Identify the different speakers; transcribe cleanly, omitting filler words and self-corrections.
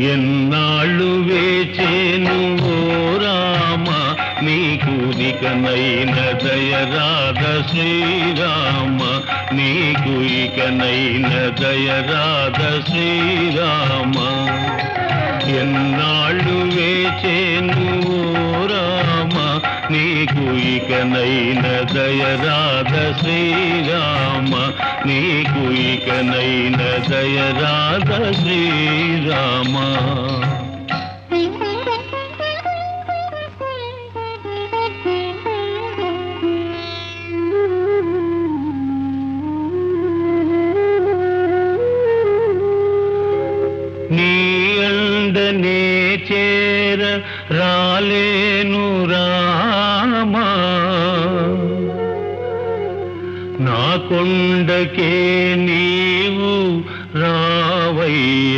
Speaker 1: ఎన్నాళ్ళు వేచేను ఓ రామ నీకు ఇకనైన దయరాధ శ్రీరామ నీకు ఇకనైన దయరాధ శ్రీరామ ఎన్నాళ్ళు వేచేను ఓ రామ నీకు ఇకనైన దయరాధ శ్రీరామ నీకు ఇకనైన దయరాధ శ్రీరామ నీ అండనే చేర రాలేను రామా నా కొండకే నీవు రావయ్య